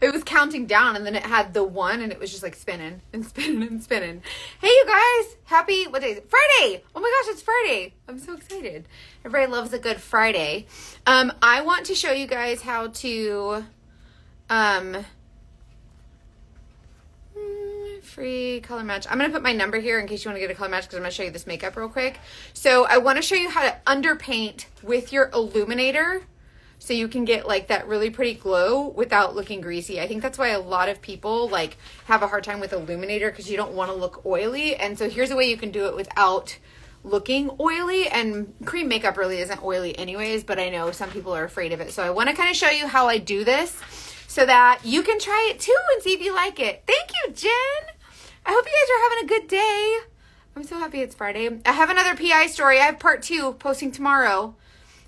It was counting down, and then it had the 1, and it was just like spinning and spinning and spinning. Hey, you guys, happy, what day is it? Friday. Oh my gosh, it's Friday. I'm so excited. Everybody loves a good Friday. I want to show you guys how to free color match. I'm going to put my number here in case you want to get a color match, because I'm going to show you this makeup real quick. So I want to show you how to underpaint with your illuminator so you can get like that really pretty glow without looking greasy. I think that's why a lot of people like have a hard time with illuminator, because you don't want to look oily. And so here's a way you can do it without looking oily. And cream makeup really isn't oily anyways, but I know some people are afraid of it. So I want to kind of show you how I do this so that you can try it too and see if you like it. Thank you, Jen. I hope you guys are having a good day. I'm so happy it's Friday. I have another PI story. I have part 2 posting tomorrow.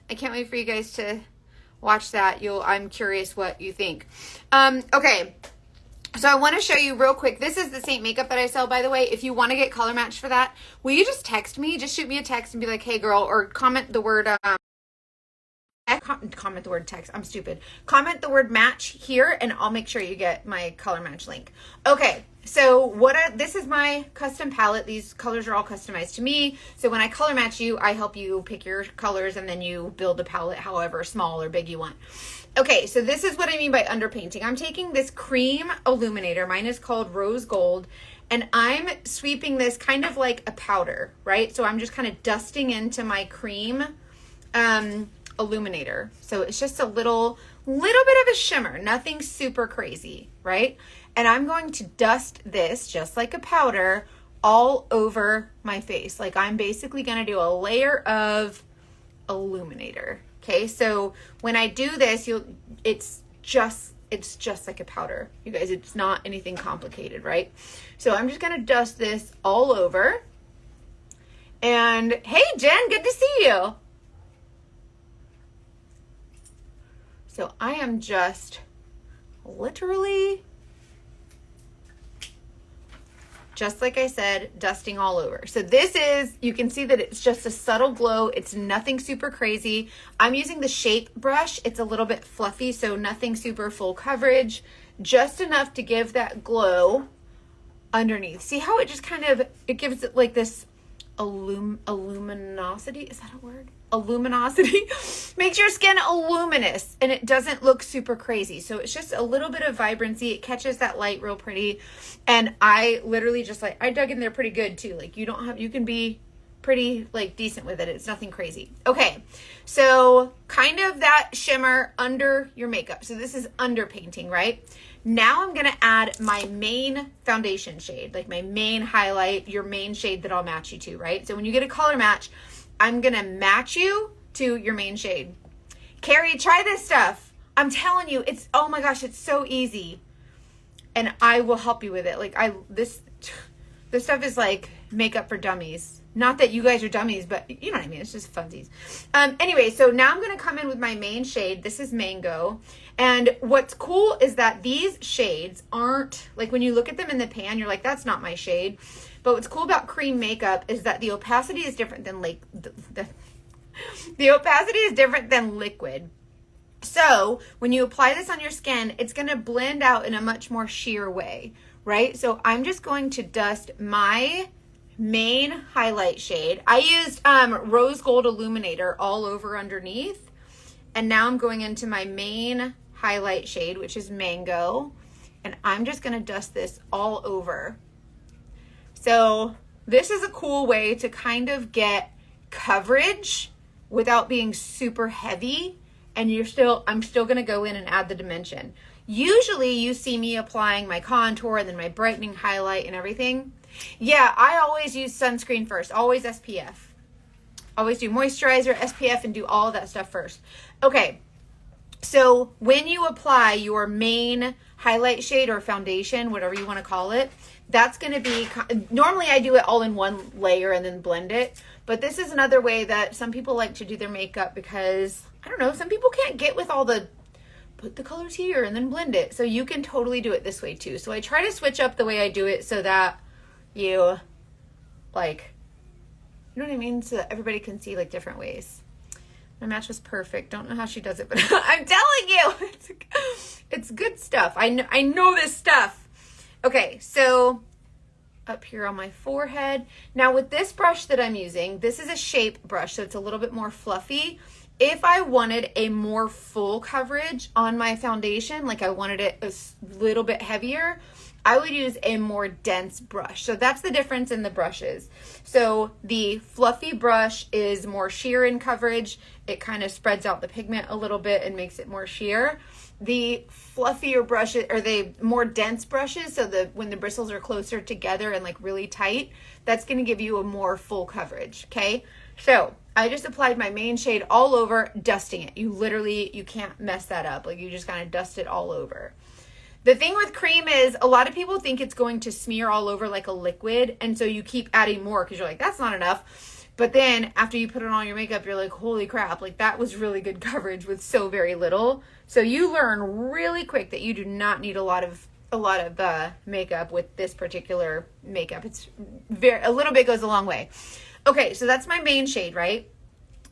I can't wait for you guys to watch that. I'm curious what you think. Okay. So I want to show you real quick. This is the Saint makeup that I sell, by the way. If you want to get color matched for that, will you just text me? Just shoot me a text and be like, hey girl, or comment the word, comment the word text. I'm stupid. Comment the word match here and I'll make sure you get my color match link. Okay. So this is my custom palette. These colors are all customized to me. So when I color match you, I help you pick your colors and then you build the palette however small or big you want. Okay, so this is what I mean by underpainting. I'm taking this cream illuminator. Mine is called Rose Gold. And I'm sweeping this kind of like a powder, right? So I'm just kind of dusting into my cream illuminator. So it's just a little bit of a shimmer. Nothing super crazy, right? And I'm going to dust this just like a powder all over my face. Like I'm basically going to do a layer of illuminator. Okay. So when I do this, it's just like a powder. You guys, it's not anything complicated, right? So I'm just going to dust this all over. And hey, Jen, good to see you. So I am just literally, just like I said, dusting all over. So this is, you can see that it's just a subtle glow. It's nothing super crazy. I'm using the shape brush. It's a little bit fluffy, so nothing super full coverage, just enough to give that glow underneath. See how it just kind of, it gives it like this luminosity. Is that a word? Luminosity makes your skin luminous and it doesn't look super crazy. So it's just a little bit of vibrancy. It catches that light real pretty. And I literally just like, I dug in there pretty good too. Like you can be pretty like decent with it. It's nothing crazy. Okay. So kind of that shimmer under your makeup. So this is underpainting, right? Now I'm going to add my main foundation shade, like my main highlight, your main shade that I'll match you to, right? So when you get a color match, I'm going to match you to your main shade. Carrie, try this stuff. I'm telling you, oh my gosh, it's so easy. And I will help you with it. Like this stuff is like makeup for dummies. Not that you guys are dummies, but you know what I mean? It's just funsies. Anyway, so now I'm going to come in with my main shade. This is Mango. And what's cool is that these shades aren't, like when you look at them in the pan, you're like, that's not my shade. But what's cool about cream makeup is that the opacity is different than the opacity is different than liquid. So when you apply this on your skin, it's going to blend out in a much more sheer way, right? So I'm just going to dust my main highlight shade. I used Rose Gold Illuminator all over underneath. And now I'm going into my main highlight shade, which is Mango. And I'm just going to dust this all over. So this is a cool way to kind of get coverage without being super heavy. And I'm still going to go in and add the dimension. Usually you see me applying my contour and then my brightening highlight and everything. Yeah, I always use sunscreen first, always SPF. Always do moisturizer, SPF, and do all of that stuff first. Okay, so when you apply your main highlight shade or foundation, whatever you want to call it, that's going to be, normally I do it all in one layer and then blend it. But this is another way that some people like to do their makeup because, I don't know, some people can't get with all the, put the colors here and then blend it. So you can totally do it this way too. So I try to switch up the way I do it so that you, like, you know what I mean? So that everybody can see like different ways. My match was perfect. Don't know how she does it, but I'm telling you, it's good stuff. I know this stuff. Okay, so up here on my forehead. Now with this brush that I'm using, this is a shape brush, so it's a little bit more fluffy. If I wanted a more full coverage on my foundation, like I wanted it a little bit heavier, I would use a more dense brush. So that's the difference in the brushes. So the fluffy brush is more sheer in coverage. It kind of spreads out the pigment a little bit and makes it more sheer. The fluffier brushes, or the more dense brushes, so when the bristles are closer together and like really tight, that's going to give you a more full coverage, okay? So I just applied my main shade all over, dusting it. You can't mess that up. Like you just kind of dust it all over. The thing with cream is a lot of people think it's going to smear all over like a liquid, and so you keep adding more because you're like, that's not enough. But then after you put it on your makeup, you're like, holy crap, like that was really good coverage with so very little. So you learn really quick that you do not need a lot of makeup with this particular makeup. It's a little bit goes a long way. Okay, so that's my main shade, right?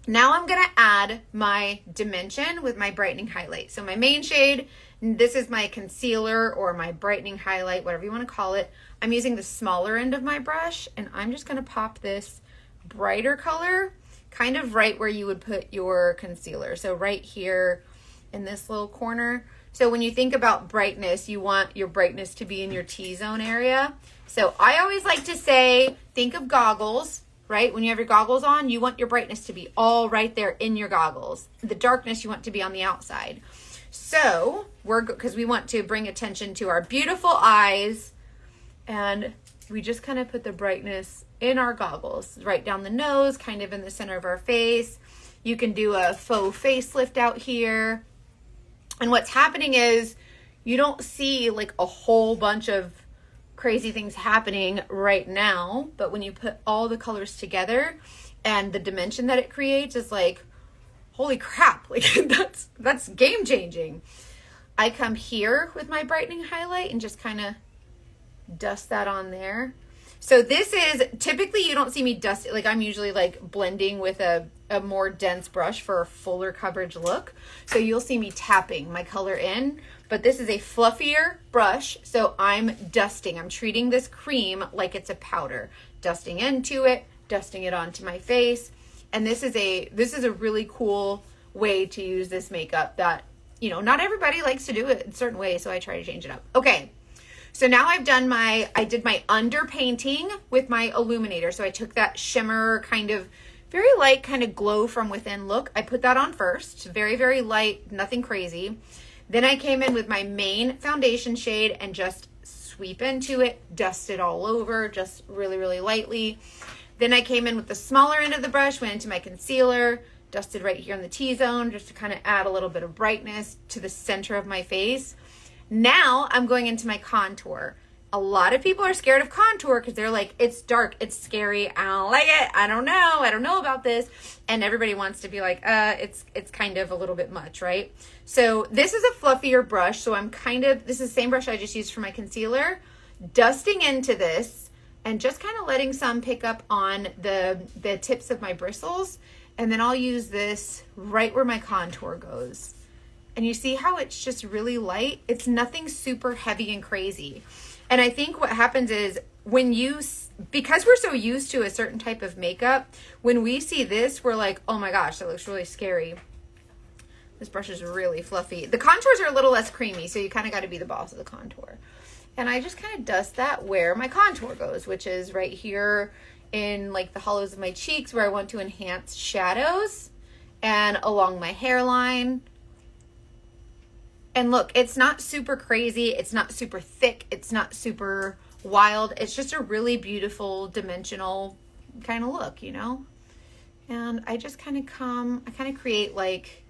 Now I'm gonna add my dimension with my brightening highlight. So my main shade, this is my concealer or my brightening highlight, whatever you want to call it. I'm using the smaller end of my brush, and I'm just going to pop this brighter color kind of right where you would put your concealer. So right here in this little corner. So when you think about brightness, you want your brightness to be in your T-zone area. So I always like to say, think of goggles, right? When you have your goggles on, you want your brightness to be all right there in your goggles. The darkness you want to be on the outside. So because we want to bring attention to our beautiful eyes, and we just kind of put the brightness in our goggles, right down the nose, kind of in the center of our face. You can do a faux facelift out here. And what's happening is you don't see like a whole bunch of crazy things happening right now, but when you put all the colors together and the dimension that it creates is like, holy crap, like that's game changing. I come here with my brightening highlight and just kind of dust that on there. So this is, typically you don't see me dust it, like I'm usually like blending with a more dense brush for a fuller coverage look. So you'll see me tapping my color in, but this is a fluffier brush. So I'm dusting, I'm treating this cream like it's a powder, dusting into it, dusting it onto my face. And this is a really cool way to use this makeup that, you know, not everybody likes to do it in certain ways, so I try to change it up. Okay, so now I did my underpainting with my illuminator. So I took that shimmer, kind of very light, kind of glow from within look. I put that on first, very, very light, nothing crazy. Then I came in with my main foundation shade and just sweep into it, dust it all over, just really, really lightly. Then I came in with the smaller end of the brush, went into my concealer, dusted right here in the T-zone just to kind of add a little bit of brightness to the center of my face. Now I'm going into my contour. A lot of people are scared of contour because they're like, it's dark, it's scary, I don't like it, I don't know about this. And everybody wants to be like, it's kind of a little bit much, right? So this is a fluffier brush. So this is the same brush I just used for my concealer, dusting into this and just kind of letting some pick up on the tips of my bristles. And then I'll use this right where my contour goes. And you see how it's just really light? It's nothing super heavy and crazy. And I think what happens is because we're so used to a certain type of makeup, when we see this, we're like, oh my gosh, that looks really scary. This brush is really fluffy. The contours are a little less creamy, so you kind of got to be the boss of the contour. And I just kind of dust that where my contour goes, which is right here in like the hollows of my cheeks where I want to enhance shadows, and along my hairline. And look, it's not super crazy. It's not super thick. It's not super wild. It's just a really beautiful dimensional kind of look, you know? And I just kind of create like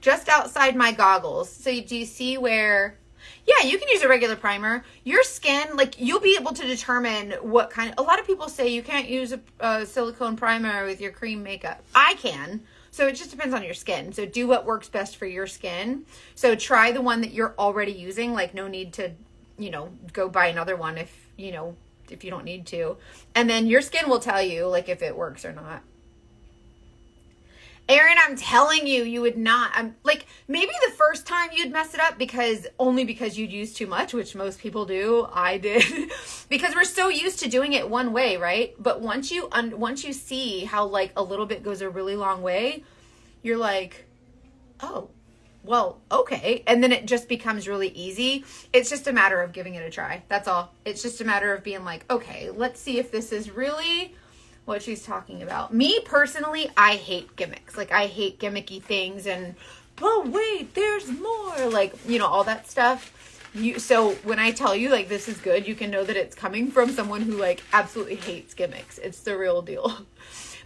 just outside my goggles. So do you see where, yeah, you can use a regular primer. Your skin, like you'll be able to determine what kind of, a lot of people say you can't use a silicone primer with your cream makeup. I can. So it just depends on your skin. So do what works best for your skin. So try the one that you're already using. Like no need to, go buy another one if you don't need to. And then your skin will tell you like if it works or not. Erin, I'm telling you, you would not. I'm like, maybe the first time you'd mess it up because you'd use too much, which most people do. I did because we're so used to doing it one way, right? But once you see how like a little bit goes a really long way, you're like, oh, well, okay. And then it just becomes really easy. It's just a matter of giving it a try. That's all. It's just a matter of being like, okay, let's see if this is really what she's talking about. Me personally, I hate gimmicks. Like, I hate gimmicky things and, oh wait, there's more. Like, you know, all that stuff. So when I tell you like this is good, you can know that it's coming from someone who like absolutely hates gimmicks. It's the real deal.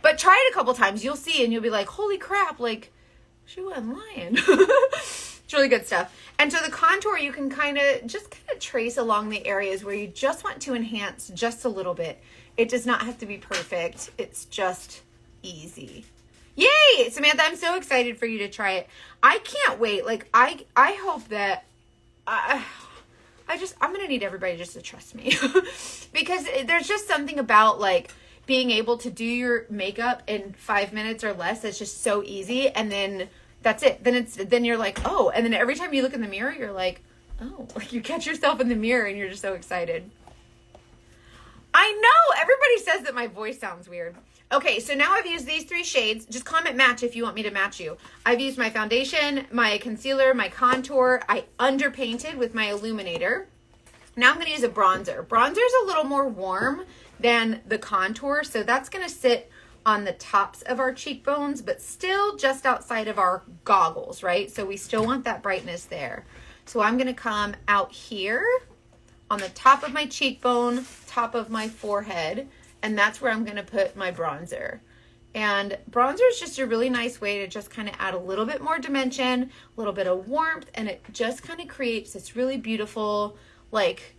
But try it a couple times. You'll see and you'll be like, holy crap, like she wasn't lying. It's really good stuff. And so the contour, you can kind of trace along the areas where you just want to enhance just a little bit. It does not have to be perfect. It's just easy. Yay, Samantha, I'm so excited for you to try it. I can't wait. Like, I hope that, I'm going to need everybody just to trust me. Because there's just something about, like, being able to do your makeup in 5 minutes or less that's just so easy. And then that's it. Then you're like, oh. And then every time you look in the mirror, you're like, oh. Like, you catch yourself in the mirror and you're just so excited. I know, everybody says that my voice sounds weird. Okay, so now I've used these 3 shades. Just comment match if you want me to match you. I've used my foundation, my concealer, my contour. I underpainted with my illuminator. Now I'm going to use a bronzer. Bronzer is a little more warm than the contour, so that's going to sit on the tops of our cheekbones, but still just outside of our goggles, right? So we still want that brightness there. So I'm going to come out here on the top of my cheekbone, top of my forehead, and that's where I'm going to put my bronzer. And bronzer is just a really nice way to just kind of add a little bit more dimension, a little bit of warmth, and it just kind of creates this really beautiful, like,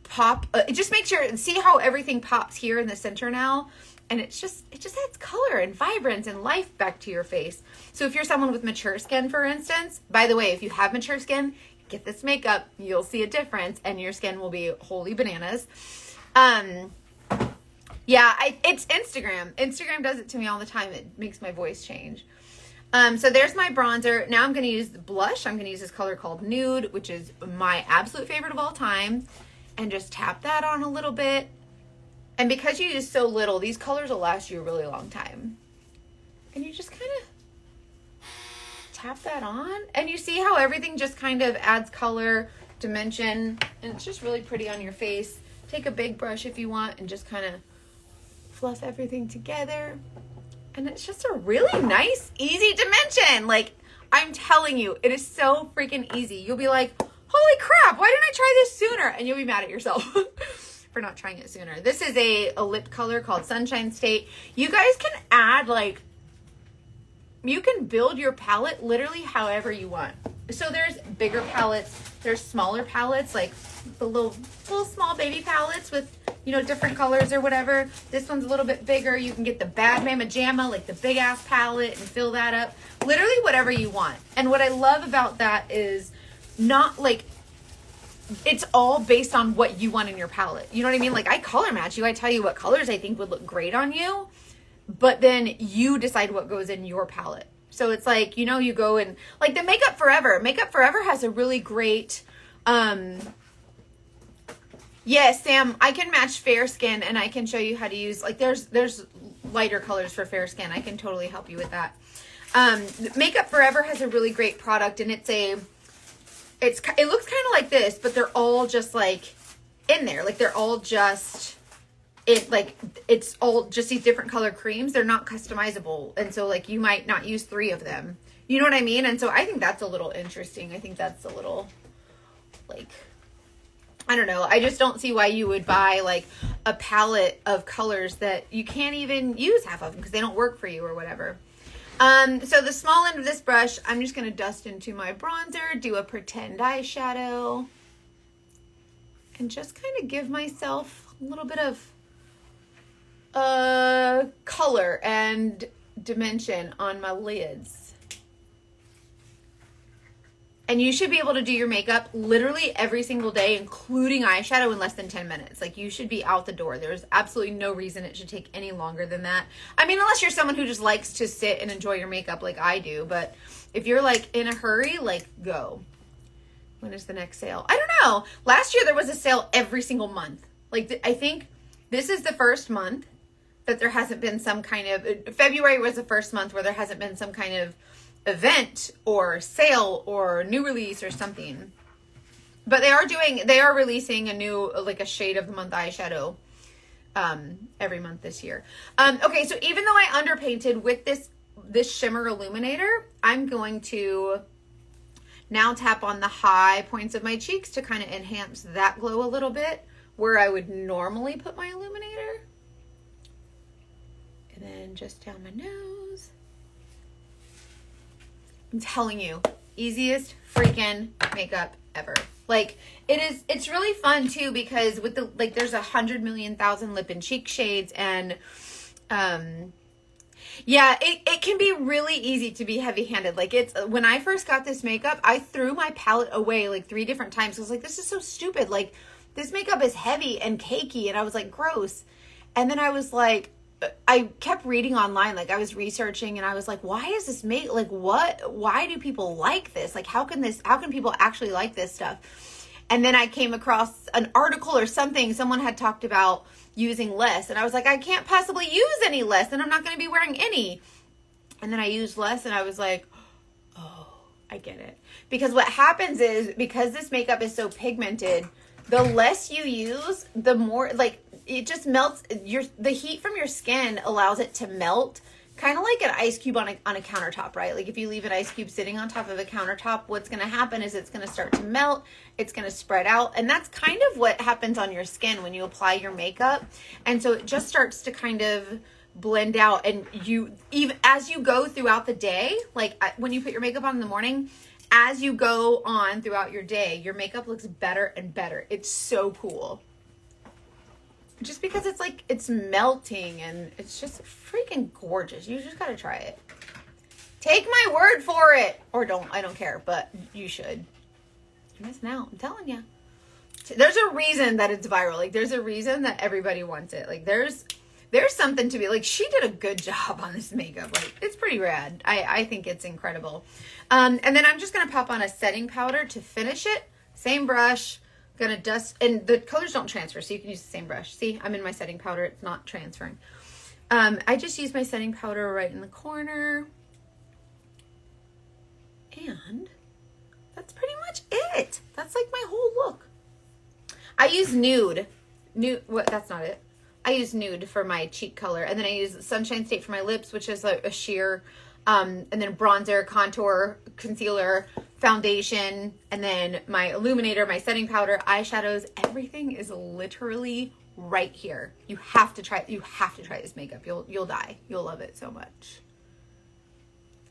pop. It just makes see how everything pops here in the center now? And it just adds color and vibrance and life back to your face. So if you're someone with mature skin, for instance, by the way, if you have mature skin, get this makeup, you'll see a difference and your skin will be holy bananas. Yeah, it's Instagram. Instagram does it to me all the time. It makes my voice change. So there's my bronzer. Now I'm going to use the blush. I'm going to use this color called Nude, which is my absolute favorite of all time. And just tap that on a little bit. And because you use so little, these colors will last you a really long time. And you just kind of tap that on. And you see how everything just kind of adds color, dimension, and it's just really pretty on your face. Take a big brush if you want and just kind of fluff everything together. And it's just a really nice, easy dimension. Like, I'm telling you, it is so freaking easy. You'll be like, holy crap, why didn't I try this sooner? And you'll be mad at yourself for not trying it sooner. This is a lip color called Sunshine State. You guys can add, like, you can build your palette literally however you want. So there's bigger palettes, there's smaller palettes, like the little small baby palettes with, you know, different colors or whatever. This one's a little bit bigger. You can get the Bad Mama Jamma, like the big ass palette, and fill that up. Literally whatever you want. And what I love about that is not like, it's all based on what you want in your palette. You know what I mean? Like, I color match you. I tell you what colors I think would look great on you, but then you decide what goes in your palette. So it's like, you know, you go and like the Makeup Forever. Makeup Forever has a really great, yes, Sam, I can match fair skin and I can show you how to use, like, there's lighter colors for fair skin. I can totally help you with that. Makeup Forever has a really great product, and it looks kind of like this, but they're all just like in there. Like, they're all just, it's all just these different color creams. They're not customizable. And so, like, you might not use 3 of them. You know what I mean? And so I think that's a little interesting. I think that's a little, like, I don't know. I just don't see why you would buy, like, a palette of colors that you can't even use half of them because they don't work for you or whatever. So the small end of this brush, I'm just going to dust into my bronzer, do a pretend eyeshadow, and just kind of give myself a little bit of color and dimension on my lids. And you should be able to do your makeup literally every single day, including eyeshadow, in less than 10 minutes. Like, you should be out the door. There's absolutely no reason it should take any longer than that. I mean, unless you're someone who just likes to sit and enjoy your makeup like I do. But if you're like in a hurry, like, go. When is the next sale? I don't know. Last year there was a sale every single month. Like, I think this is the first month that there hasn't been some kind of, February was the first month where there hasn't been some kind of event or sale or new release or something. But they are releasing a new, like a shade of the month eyeshadow every month this year. Okay, so even though I underpainted with this shimmer illuminator, I'm going to now tap on the high points of my cheeks to kind of enhance that glow a little bit, where I would normally put my illuminator. And then just down my nose. I'm telling you, easiest freaking makeup ever. Like, it's really fun too, because with the, like, there's 100,000,000 lip and cheek shades, and yeah, it can be really easy to be heavy-handed. Like, when I first got this makeup, I threw my palette away like 3 different times. I was like, this is so stupid. Like, this makeup is heavy and cakey, and I was like, gross. And then I was like, I kept reading online, like I was researching, and I was like, why is this made, like, why do people like this? Like, how can people actually like this stuff? And then I came across an article or something, someone had talked about using less, and I was like, I can't possibly use any less, and I'm not going to be wearing any. And then I used less, and I was like, oh, I get it. Because what happens is, because this makeup is so pigmented, the less you use, the more, like, it just melts. The heat from your skin allows it to melt, kind of like an ice cube on a countertop, right? Like, if you leave an ice cube sitting on top of a countertop, what's going to happen is it's going to start to melt. It's going to spread out. And that's kind of what happens on your skin when you apply your makeup. And so it just starts to kind of blend out. And even as you go throughout the day, like when you put your makeup on in the morning, as you go on throughout your day, your makeup looks better and better. It's so cool. Just because it's like, it's melting, and it's just freaking gorgeous. You just gotta try it. Take my word for it. Or don't, I don't care, but you should. You're missing out, I'm telling you. There's a reason that it's viral. Like, there's a reason that everybody wants it. Like, there's something to be, like, she did a good job on this makeup. Like, it's pretty rad. I think it's incredible. And then I'm just gonna pop on a setting powder to finish it. Same brush. Gonna dust, and the colors don't transfer, so you can use the same brush. See, I'm in my setting powder, it's not transferring. I just use my setting powder right in the corner, and that's pretty much it. That's like my whole look. I use nude, what, that's not it. I use nude for my cheek color, and then I use Sunshine State for my lips, which is a sheer, and then bronzer, contour, concealer, foundation, and then my illuminator, my setting powder, eyeshadows. Everything is literally right here. You have to try this makeup. You'll die. You'll love it so much.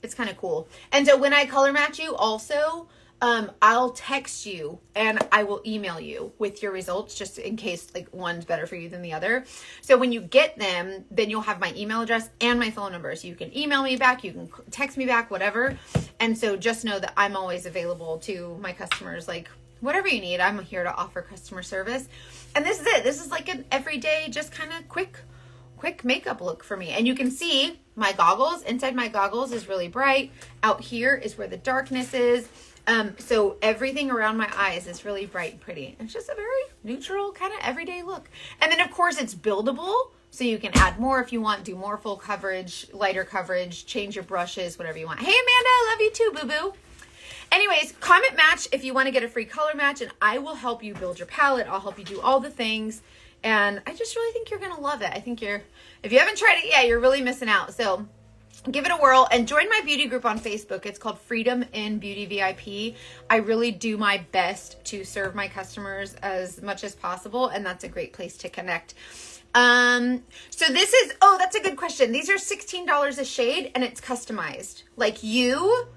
It's kind of cool. And so when I color match you also, I'll text you and I will email you with your results, just in case like one's better for you than the other. So when you get them, then you'll have my email address and my phone number. So you can email me back, you can text me back, whatever. And so just know that I'm always available to my customers, like whatever you need. I'm here to offer customer service. And this is it. This is like an everyday, just kind of quick makeup look for me. And you can see my goggles. Inside my goggles is really bright. Out here is where the darkness is. So everything around my eyes is really bright and pretty. It's just a very neutral kind of everyday look. And then of course it's buildable. So you can add more if you want, do more full coverage, lighter coverage, change your brushes, whatever you want. Hey Amanda, I love you too, boo-boo. Anyways, comment match if you want to get a free color match, and I will help you build your palette. I'll help you do all the things. And I just really think you're going to love it. I think if you haven't tried it yet, you're really missing out. So give it a whirl and join my beauty group on Facebook. It's called Freedom in Beauty VIP. I really do my best to serve my customers as much as possible, and that's a great place to connect. So this is, that's a good question. These are $16 a shade, and it's customized. Like, you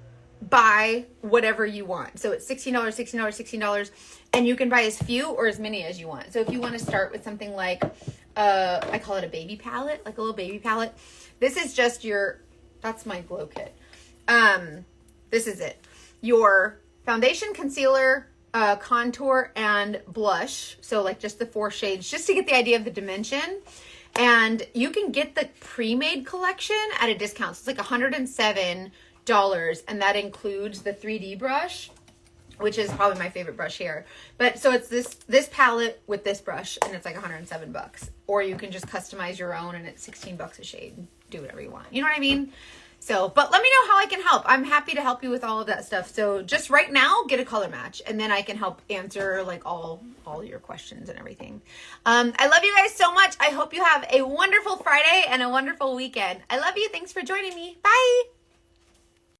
buy whatever you want. So it's $16, $16, and you can buy as few or as many as you want. So if you want to start with something like, I call it a baby palette, like a little baby palette. This is just that's my glow kit. This is it. Your foundation, concealer, contour, and blush. So like just the 4 shades, just to get the idea of the dimension. And you can get the pre-made collection at a discount. So it's like $107, and that includes the 3D brush, which is probably my favorite brush here. But so it's this palette with this brush, and it's like $107. Or you can just customize your own, and it's $16 a shade. Do whatever you want. You know what I mean? So, but let me know how I can help. I'm happy to help you with all of that stuff. So just right now, get a color match, and then I can help answer like all your questions and everything. I love you guys so much. I hope you have a wonderful Friday and a wonderful weekend. I love you. Thanks for joining me. Bye.